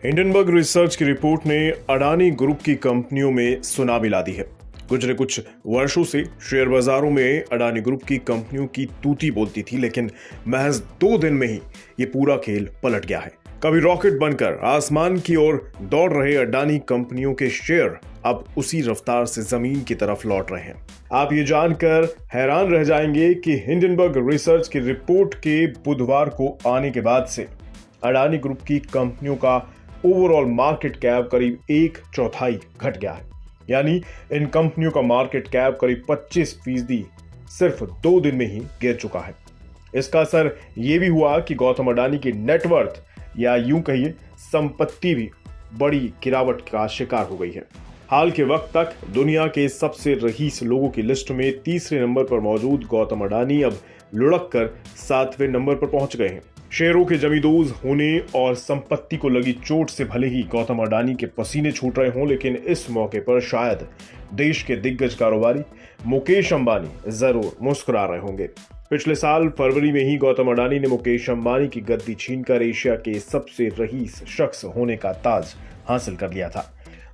Hindenburg research की report ने Adani group की कंपनियों में सुनामी ला दी है। गुजरे कुछ वर्षों से शेयर बाजारों में अडानी ग्रुप की कंपनियों की तूती बोलती थी, लेकिन महज 2 दिन में ही ये पूरा खेल पलट गया है। कभी रॉकेट बनकर आसमान की ओर दौड़ रहे अडानी कंपनियों के शेयर अब उसी रफ्तार से जमीन की तरफ लौट रहे हैं। आप ये जानकर हैरान रह जाएंगे कि हिंडनबर्ग रिसर्च की रिपोर्ट के बुधवार को आने के बाद से अडानी ग्रुप की कंपनियों का ओवरऑल मार्केट कैप करीब 1/4 घट गया है। यानी इन कंपनियों का मार्केट कैप करीब 25% सिर्फ 2 दिन में ही गिर चुका है। इसका असर यह भी हुआ कि गौतम अडानी की नेटवर्थ या यूं कहिए संपत्ति भी बड़ी गिरावट का शिकार हो गई है। हाल के वक्त तक दुनिया के सबसे रईस लोगों की लिस्ट में तीसरे नंबर पर मौजूद गौतम अडानी अब लुढ़क कर 7वें नंबर पर पहुंच गए हैं। शेयरों के जमींदोज होने और संपत्ति को लगी चोट से भले ही गौतम अडानी के पसीने छूट रहे हों, लेकिन इस मौके पर शायद देश के दिग्गज कारोबारी मुकेश अंबानी जरूर मुस्कुरा रहे होंगे। पिछले साल फरवरी में ही गौतम अडानी ने मुकेश अंबानी की गद्दी छीनकर एशिया के सबसे रईस शख्स होने का ताज हासिल कर लिया था।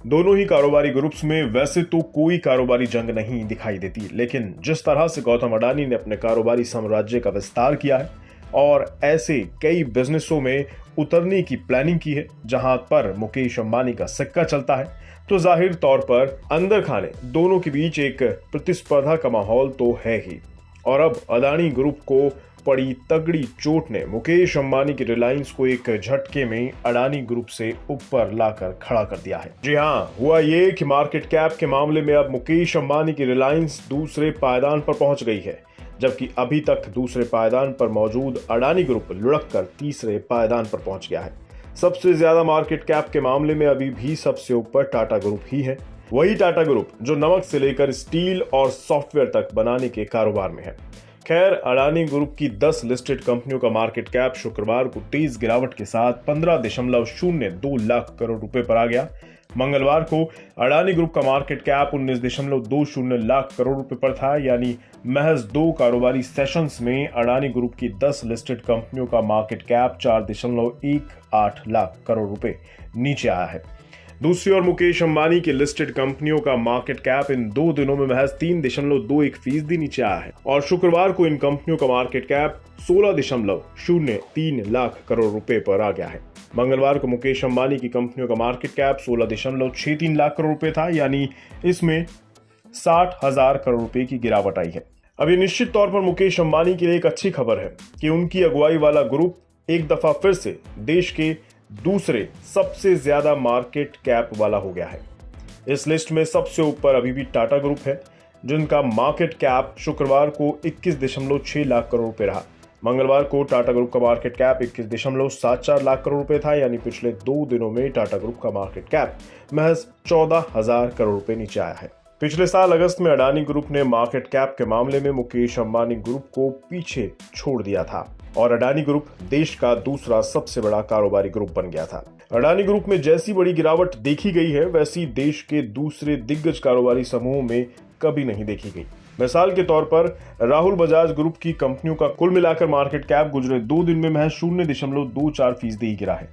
दोनों ही कारोबारी ग्रुप्स में वैसे तो कोई कारोबारी जंग नहीं दिखाई देती, लेकिन जिस तरह से गौतम अडानी ने अपने कारोबारी साम्राज्य का विस्तार किया है और ऐसे कई बिजनेसों में उतरने की प्लानिंग की है जहां पर मुकेश अंबानी का सिक्का चलता है, तो जाहिर तौर पर अंदर खाने दोनों के बीच एक प्रतिस्पर्धा का माहौल तो है ही। और अब अडानी ग्रुप को पड़ी तगड़ी चोट ने मुकेश अंबानी की रिलायंस को एक झटके में अडानी ग्रुप से ऊपर लाकर खड़ा कर दिया है। जी हाँ, हुआ ये कि मार्केट कैप के मामले में अब मुकेश अंबानी की रिलायंस दूसरे पायदान पर पहुंच गई है, जबकि अभी तक दूसरे पायदान पर मौजूद अडानी ग्रुप लुढ़क कर तीसरे पायदान पर पहुंच गया है। सबसे ज्यादा मार्केट कैप के मामले में अभी भी सबसे ऊपर टाटा ग्रुप ही है। वही टाटा ग्रुप जो नमक से लेकर स्टील और सॉफ्टवेयर तक बनाने के कारोबार में है। खैर, अडानी ग्रुप की 10 लिस्टेड कंपनियों का मार्केट कैप शुक्रवार को तेज गिरावट के साथ 15.02 लाख करोड़ रुपए पर आ गया। मंगलवार को अडानी ग्रुप का मार्केट कैप 19.20 लाख करोड़ रुपए पर था, यानी महज 2 कारोबारी सेशंस में अडानी ग्रुप की 10 लिस्टेड कंपनियों का मार्केट कैप 4.18 लाख करोड़ रुपए नीचे आया है। दूसरी ओर मुकेश अंबानी की लिस्टेड कंपनियों का मार्केट कैप इन 2 दिनों में महज 3.21% नीचे आया है और शुक्रवार को इन कंपनियों का मार्केट कैप 16.03 लाख करोड़ रुपए पर आ गया है। मंगलवार को मुकेश अंबानी की कंपनियों का मार्केट कैप 16.63 लाख करोड़ रुपए था, यानी इसमें 60,000 करोड़ रुपए की गिरावट आई है। अब ये निश्चित तौर पर मुकेश अंबानी के लिए एक अच्छी खबर है कि उनकी अगुवाई वाला ग्रुप एक दफा फिर से देश के दूसरे सबसे ज्यादा मार्केट कैप वाला हो गया है। इस लिस्ट में सबसे ऊपर अभी भी टाटा ग्रुप है, जिनका मार्केट कैप शुक्रवार को 21.6 लाख करोड़ रुपए रहा। मंगलवार को टाटा ग्रुप का मार्केट कैप 21.74 लाख करोड़ रुपए था, यानी पिछले 2 दिनों में टाटा ग्रुप का मार्केट कैप महज 14,000 करोड़ रुपए नीचे आया है। पिछले साल अगस्त में अडानी ग्रुप ने मार्केट कैप के मामले में मुकेश अंबानी ग्रुप को पीछे छोड़ दिया था और अडानी ग्रुप देश का दूसरा सबसे बड़ा कारोबारी ग्रुप बन गया था। अडानी ग्रुप में जैसी बड़ी गिरावट देखी गई है, वैसी देश के दूसरे दिग्गज कारोबारी समूह में कभी नहीं देखी गई। मिसाल के तौर पर राहुल बजाज ग्रुप की कंपनियों का कुल मिलाकर मार्केट कैप गुजरे 2 दिन में महज 0.24% ही गिरा है।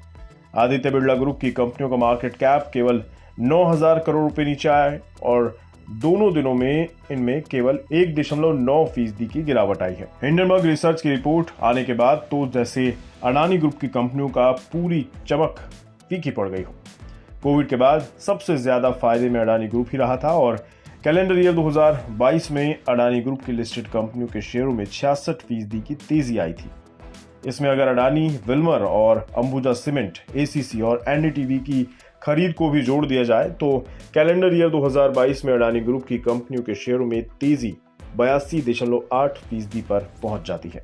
आदित्य बिरला ग्रुप की कंपनियों का मार्केट कैप केवल 9,000 करोड़ रुपए नीचे आया है और दोनों दिनों में इनमें केवल 1.9% की गिरावट आई है। हिंडनबर्ग रिसर्च की रिपोर्ट आने के बाद तो जैसे अडानी ग्रुप की कंपनियों का पूरी चमक फीकी पड़ गई हो। कोविड के बाद सबसे ज्यादा फायदे में अडानी ग्रुप ही रहा था और कैलेंडर ईयर 2022 में अडानी ग्रुप की लिस्टेड कंपनियों के शेयरों में 66% की तेजी आई थी। इसमें अगर अडानी, विल्मर और अंबुजा सीमेंट, एसीसी और एनडीटीवी की खरीद को भी जोड़ दिया जाए तो कैलेंडर ईयर 2022 में अडानी ग्रुप की कंपनियों के शेयरों में तेजी 82.8% पर पहुंच जाती है।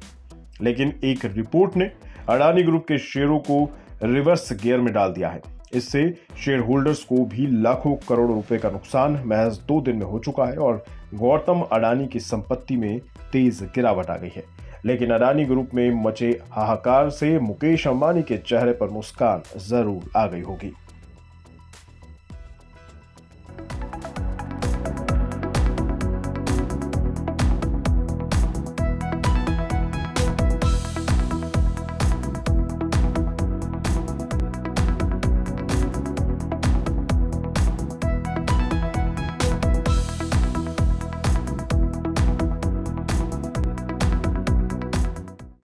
लेकिन एक रिपोर्ट ने अडानी ग्रुप के शेयरों को रिवर्स गियर में डाल दिया है। इससे शेयर होल्डर्स को भी लाखों करोड़ रुपए का नुकसान महज 2 दिन में हो चुका है और गौतम अडानी की संपत्ति में तेज गिरावट आ गई है। लेकिन अडानी ग्रुप में मचे हाहाकार से मुकेश अंबानी के चेहरे पर मुस्कान जरूर आ गई होगी।